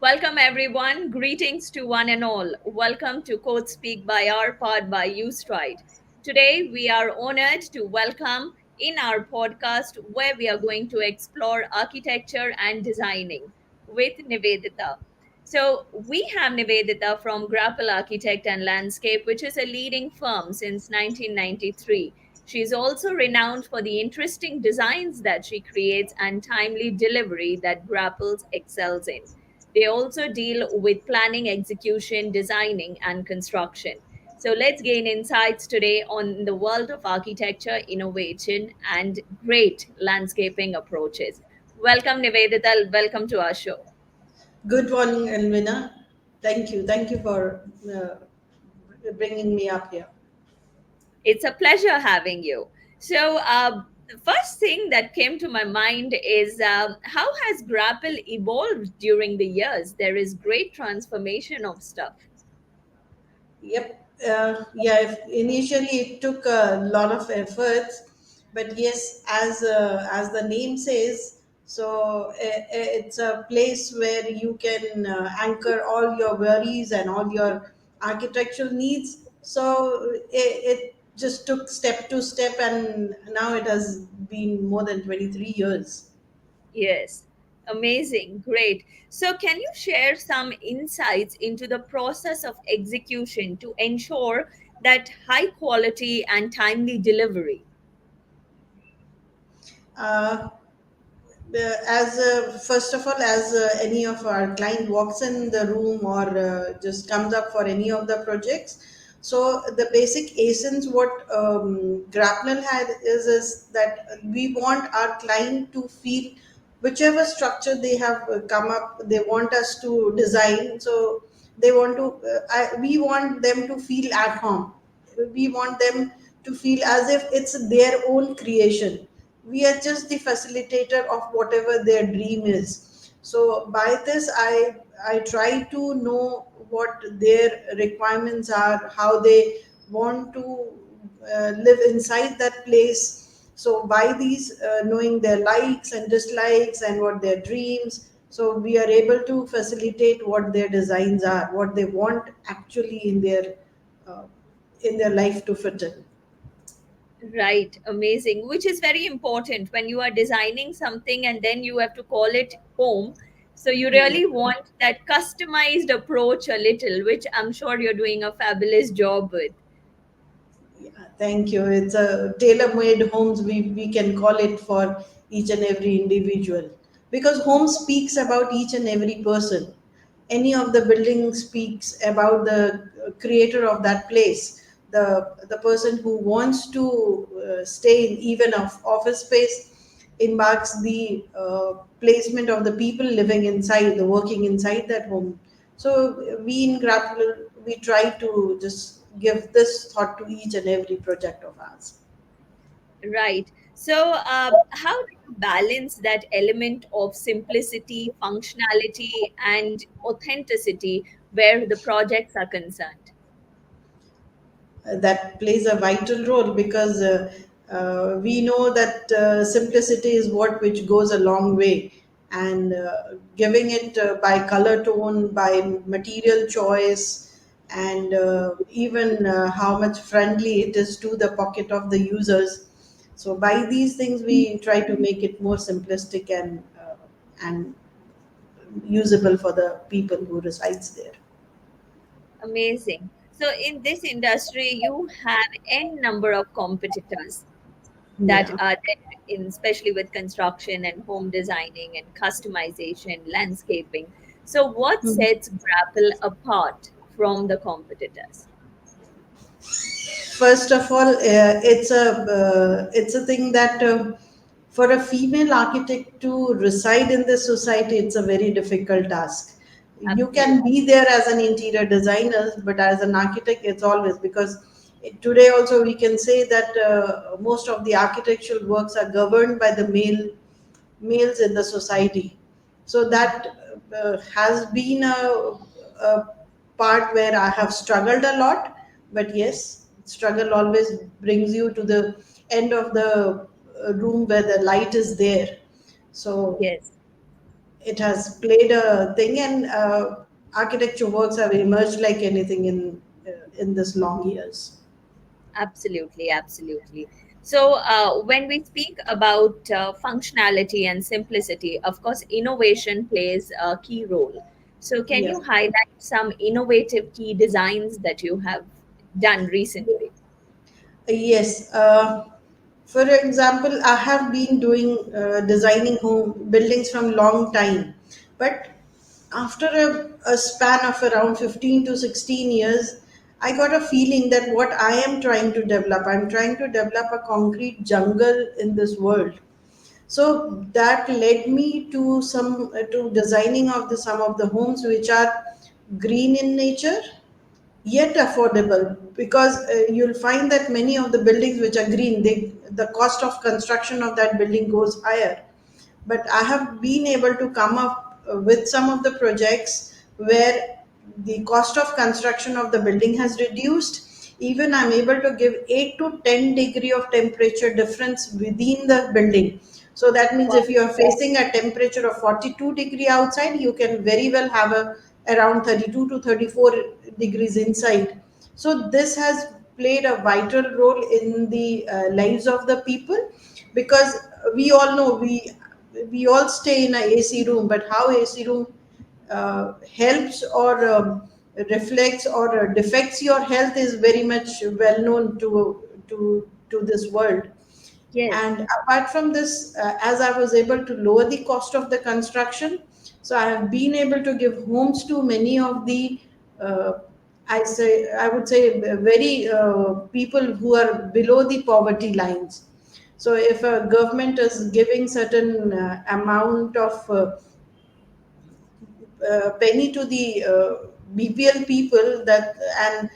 Welcome, everyone. Greetings to one and all. Welcome to Code Speak by Our Pod by You Stride. Today, we are honored to welcome in our podcast where we are going to explore architecture and designing with Nivedita. So, we have Nivedita from Grapple Architect and Landscape, which is a leading firm since 1993. She is also renowned for the interesting designs that she creates and timely delivery that Grapples excels in. They also deal with planning, execution, designing, and construction. So let's gain insights today on the world of architecture, innovation, and great landscaping approaches. Welcome, Nivedita. Welcome to our show. Good morning, Elvina. Thank you. Thank you for bringing me up here. It's a pleasure having you. So, the first thing that came to my mind is how has Grapple evolved during the years? There is great transformation of stuff. Yep. Initially it took a lot of efforts, but yes, as the name says, it's a place where you can anchor all your worries and all your architectural needs. So it just took step to step, and now it has been more than 23 years. Yes, amazing, great. So, can you share some insights into the process of execution to ensure that high quality and timely delivery? Uh, as first of all, as any of our client walks in the room or just comes up for any of the projects, so the basic essence what grapnel had is that we want our client to feel whichever structure they have come up, they want us to design. So they want to we want them to feel at home. We want them to feel as if it's their own creation. We are just the facilitator of whatever their dream is. So by this, I try to know what their requirements are, how they want to live inside that place. So by these knowing their likes and dislikes and what their dreams, so we are able to facilitate what their designs are, what they want actually uh, in their life to fit in. Right, amazing, which is very important when you are designing something and then you have to call it home. So, you Yeah. really want that customized approach a little, which I'm sure you're doing a fabulous job with. Yeah, thank you. It's a tailor-made homes. We can call it for each and every individual, because home speaks about each and every person. Any of the building speaks about the creator of that place, the person who wants to stay in even of office space, embarks the placement of the people living inside, the working inside that home. So we in Grapple, we try to just give this thought to each and every project of ours. Right. So, how do you balance that element of simplicity, functionality, and authenticity where the projects are concerned? That plays a vital role, because we know that simplicity is what which goes a long way, and giving it by color tone, by material choice, and even how much friendly it is to the pocket of the users. So by these things we try to make it more simplistic and usable for the people who resides there. Amazing. So, in this industry, you have n number of competitors that Yeah. are there, in, especially with construction and home designing and customization, landscaping. So, what sets Grapple apart from the competitors? First of all, it's a thing that for a female architect to reside in this society, it's a very difficult task. You can Absolutely. be there as an interior designer, but as an architect, it's always because today also we can say that most of the architectural works are governed by the males in the society. So that has been a part where I have struggled a lot. But yes, struggle always brings you to the end of the room where the light is there. So Yes. it has played a thing, and architecture works have emerged like anything in this long years. Absolutely, absolutely. So, when we speak about functionality and simplicity, of course, innovation plays a key role. So, can Yeah. you highlight some innovative key designs that you have done recently? Yes. For example, I have been doing designing home buildings from long time, but after a span of around 15 to 16 years, I got a feeling that what I am trying to develop, I'm trying to develop a concrete jungle in this world. So that led me to some to designing of the some of the homes which are green in nature yet affordable, because you'll find that many of the buildings which are green, the cost of construction of that building goes higher. But I have been able to come up with some of the projects where the cost of construction of the building has reduced. Even I'm able to give 8 to 10 degree of temperature difference within the building. So that means Wow. if you are facing a temperature of 42-degree outside, you can very well have a around 32 to 34 degrees inside. So this has played a vital role in the lives of the people, because we all know we all stay in a AC room, but how AC room helps or reflects or defects your health is very much well known to this world. Yes, And apart from this, as I was able to lower the cost of the construction, so I have been able to give homes to many of the uh, I would say very people who are below the poverty lines. So if a government is giving certain amount of penny to the BPL people, that and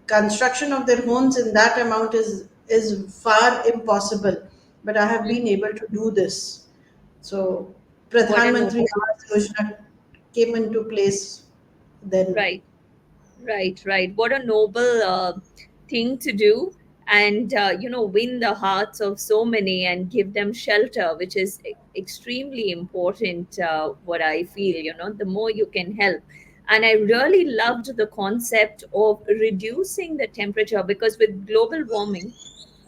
construction of their homes in that amount is far impossible. But I have been able to do this. So what Pradhan a Mantri noble, Awas Yojana came into place then. right. Right, right. What a noble thing to do, and win the hearts of so many and give them shelter, which is extremely important. What I feel, the more you can help. And I really loved the concept of reducing the temperature, because with global warming,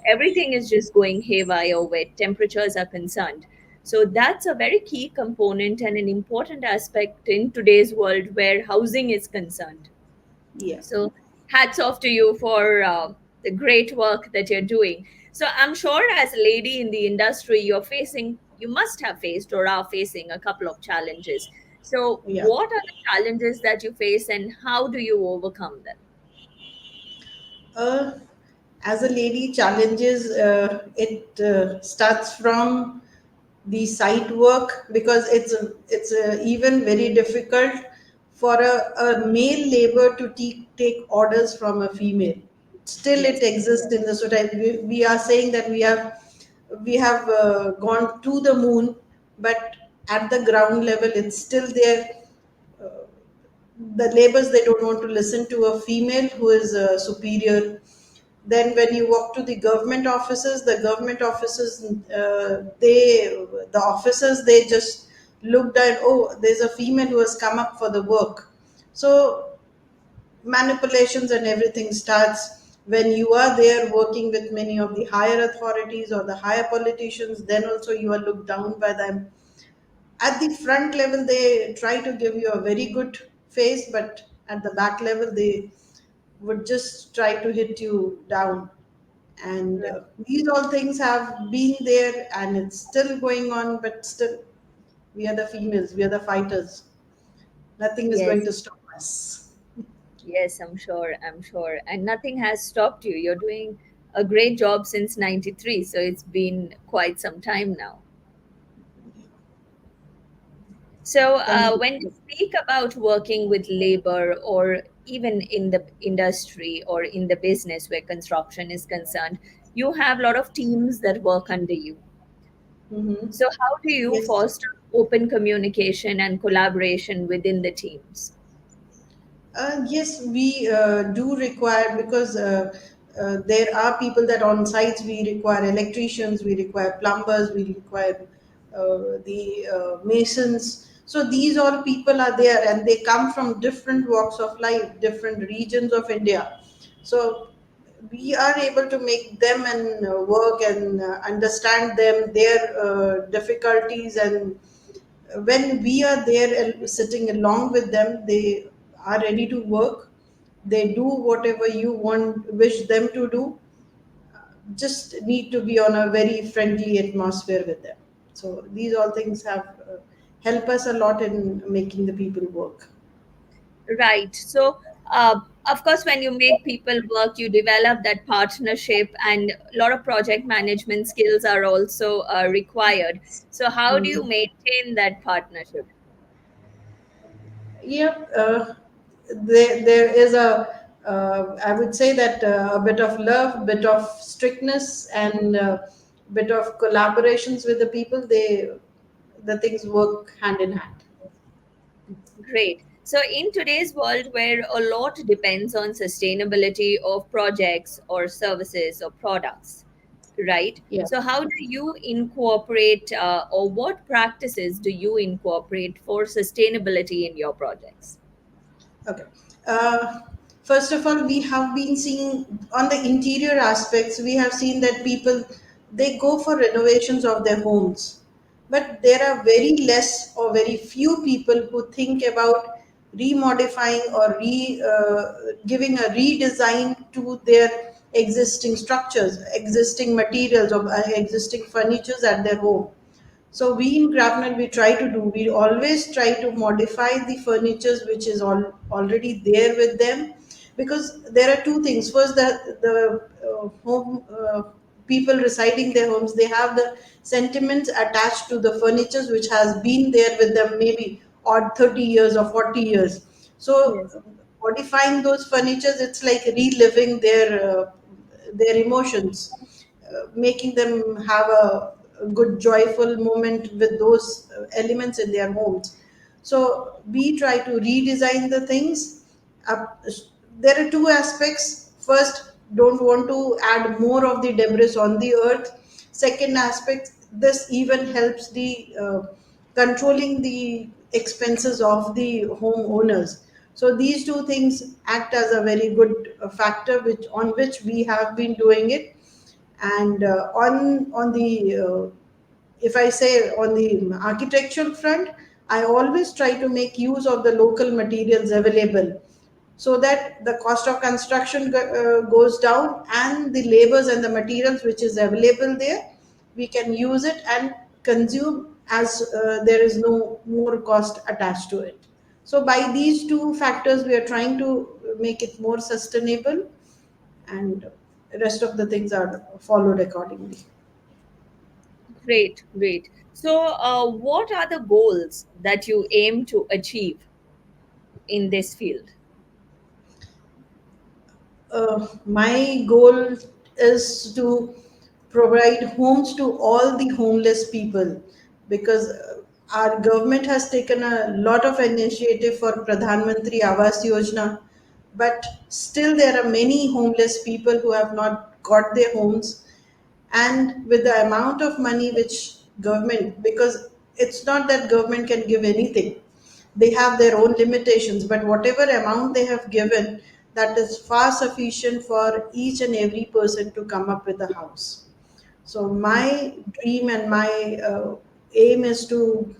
everything is just going haywire where temperatures are concerned. So that's a very key component and an important aspect in today's world where housing is concerned. Yeah, So, hats off to you for the great work that you're doing. So, I'm sure as a lady in the industry, you must have faced or are facing a couple of challenges. So, yeah. what are the challenges that you face and how do you overcome them? Uh, as a lady, challenges it starts from the site work, because it's even very difficult for a male labor to take orders from a female. Still it Yes, exists in the society. We are saying that we have gone to the moon, but at the ground level it's still there. The labors, they don't want to listen to a female who is superior. Then when you walk to the government offices, the officers, they just looked at, oh, there's a female who has come up for the work. So manipulations and everything starts when you are there working with many of the higher authorities or the higher politicians. Then also you are looked down by them. At the front level, they try to give you a very good face, but at the back level, they would just try to hit you down. And right. these all things have been there, and it's still going on, but still we are the females, we are the fighters. Nothing is going Yes, to stop us. yes, I'm sure. I'm sure. And nothing has stopped you. You're doing a great job since 93. So, it's been quite some time now. So, Thank when you. you speak about working with labor or even in the industry or in the business where construction is concerned, you have a lot of teams that work under you. Hmm. So, how do you Yes. foster open communication and collaboration within the teams? Yes, we do require, because there are people that on sites we require electricians, we require plumbers, we require the masons. So these all people are there, and they come from different walks of life, different regions of India. So we are able to make them and work and understand them, their difficulties, and when we are there sitting along with them, they are ready to work. They do whatever you want, wish them to do. Just need to be on a very friendly atmosphere with them. So these all things have help us a lot in making the people work. Right. So, of course, when you make people work, you develop that partnership, and a lot of project management skills are also required. So, how do you Mm. maintain that partnership? Yep. There is I would say that a bit of love, bit of strictness, and bit of collaborations with the people. The things work hand in hand. Great. So, in today's world where a lot depends on sustainability of projects or services or products, right? Yeah. So, how do you incorporate, or what practices do you incorporate for sustainability in your projects? Okay. Uh, First of all, we have been seeing on the interior aspects, we have seen that people, they go for renovations of their homes, but there are very less or very few people who think about remodifying or giving a redesign to their existing structures, existing materials, or existing furnitures at their home. So we in Grapnel, we try to do, we always try to modify the furnitures which is already there with them, because there are two things. First, the home people residing their homes, they have the sentiments attached to the furnitures which has been there with them maybe odd 30 years or 40 years. So Yes. modifying those furnitures, it's like reliving their emotions, making them have a good joyful moment with those elements in their homes. So we try to redesign the things. Up, there are two aspects. First, don't want to add more of the debris on the earth. Second aspect, this even helps the controlling the expenses of the homeowners. So these two things act as a very good factor which on which we have been doing it. And on the if I say on the architectural front, I always try to make use of the local materials available, so that the cost of construction goes down, and the labors and the materials which is available there, we can use it and consume as there is no more cost attached to it. So by these two factors, we are trying to make it more sustainable, and rest of the things are followed accordingly. Great, great. So, what are the goals that you aim to achieve in this field? My goal is to provide homes to all the homeless people, because our government has taken a lot of initiative for Pradhan Mantri Awas Yojana, but still there are many homeless people who have not got their homes. And with the amount of money which government, because it's not that government can give anything, they have their own limitations, but whatever amount they have given, that is far sufficient for each and every person to come up with a house. So my dream and my aim is to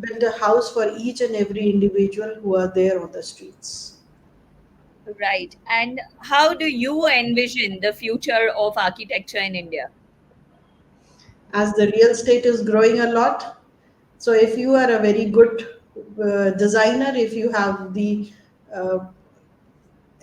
build a house for each and every individual who are there on the streets. Right. And how do you envision the future of architecture in India? As the real estate is growing a lot, so if you are a very good designer, if you have the uh,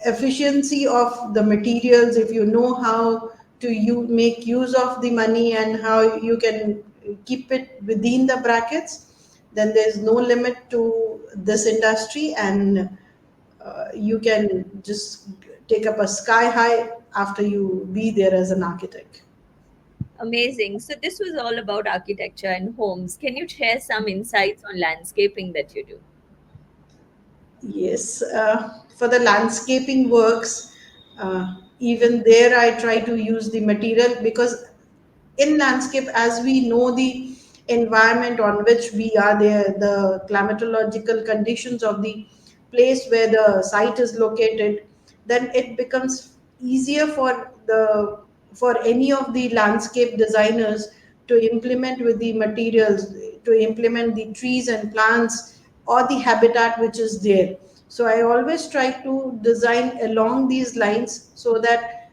efficiency of the materials, if you know how to you make use of the money and how you can keep it within the brackets, then there's no limit to this industry, and you can just take up a sky high after you be there as an architect. Amazing. So, this was all about architecture and homes. Can you share some insights on landscaping that you do? Yes, for the landscaping works, even there I try to use the material, because in landscape, as we know, the environment on which we are there, the climatological conditions of the place where the site is located, then it becomes easier for any of the landscape designers to implement with the materials, to implement the trees and plants or the habitat which is there. So I always try to design along these lines so that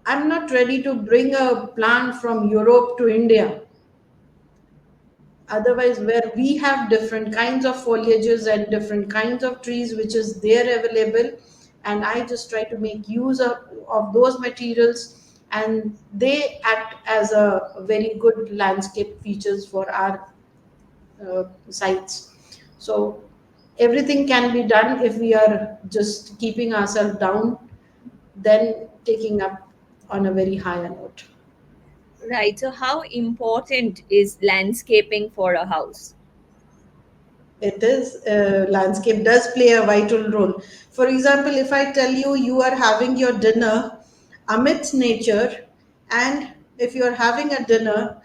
I'm not ready to bring a plant from Europe to India. Otherwise, where we have different kinds of foliages and different kinds of trees which is there available, and I just try to make use of those materials, and they act as a very good landscape features for our sites. So everything can be done if we are just keeping ourselves down, then taking up on a very higher note. Right. So, how important is landscaping for a house? It is, landscape does play a vital role. For example, if I tell you you are having your dinner amidst nature, and if you are having a dinner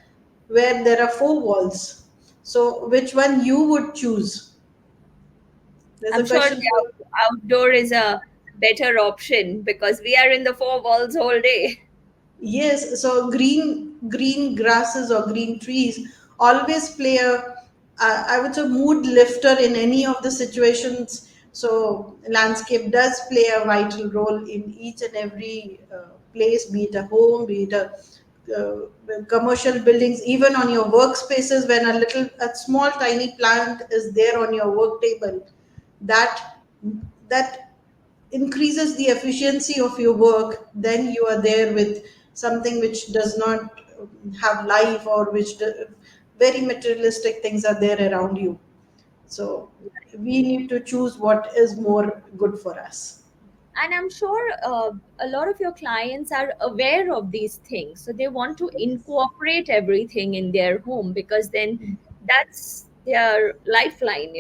where there are four walls, so which one you would choose? There's I'm a sure question the for. outdoor is a better option because we are in the four walls all day. Yes, so green grasses or green trees always play I would say mood lifter in any of the situations. So landscape does play a vital role in each and every place, be it a home, be it a commercial buildings, even on your workspaces. When a small tiny plant is there on your work table, that that increases the efficiency of your work. Then you are there with something which does not have life, or very materialistic things are there around you. So we need to choose what is more good for us. And I'm sure a lot of your clients are aware of these things. So they want to incorporate everything in their home because then that's their lifeline.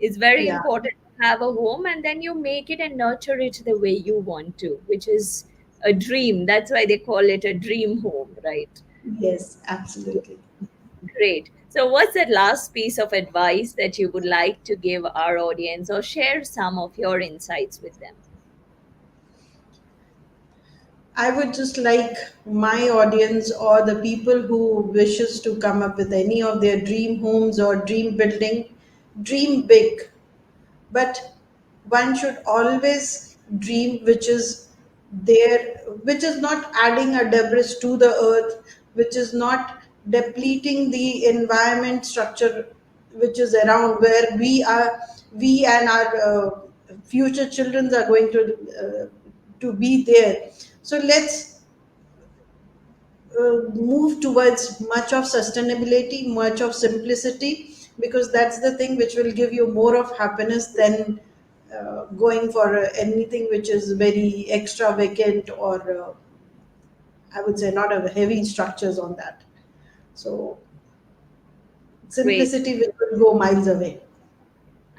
It's very Yeah. important to have a home and then you make it and nurture it the way you want to, which is a dream. That's why they call it a dream home, right? Yes, absolutely. Great. So, what's that last piece of advice that you would like to give our audience or share some of your insights with them? I would just like my audience or the people who wishes to come up with any of their dream homes or dream building, dream big. But one should always dream which is there, which is not adding a debris to the earth, which is not depleting the environment structure which is around, where we and our future children are going to be there. So let's move towards much of sustainability, much of simplicity, because that's the thing which will give you more of happiness than going for anything which is very extravagant, or I would say not a heavy structures on that. So Great. simplicity will go miles away.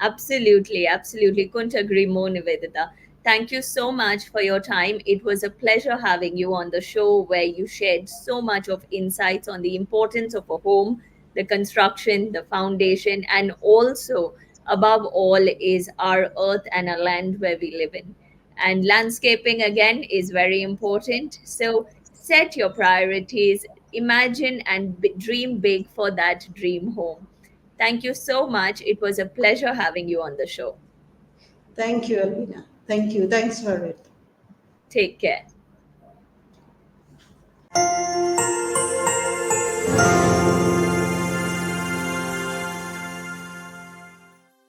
Absolutely, absolutely. Couldn't agree more, Nivedita. Thank you so much for your time. It was a pleasure having you on the show where you shared so much of insights on the importance of a home, the construction, the foundation, and also, above all, is our earth and our land where we live in. And landscaping, again, is very important. So set your priorities, imagine and dream big for that dream home. Thank you so much. It was a pleasure having you on the show. Thank you, Alvina. Thank you. Thanks for it. Take care.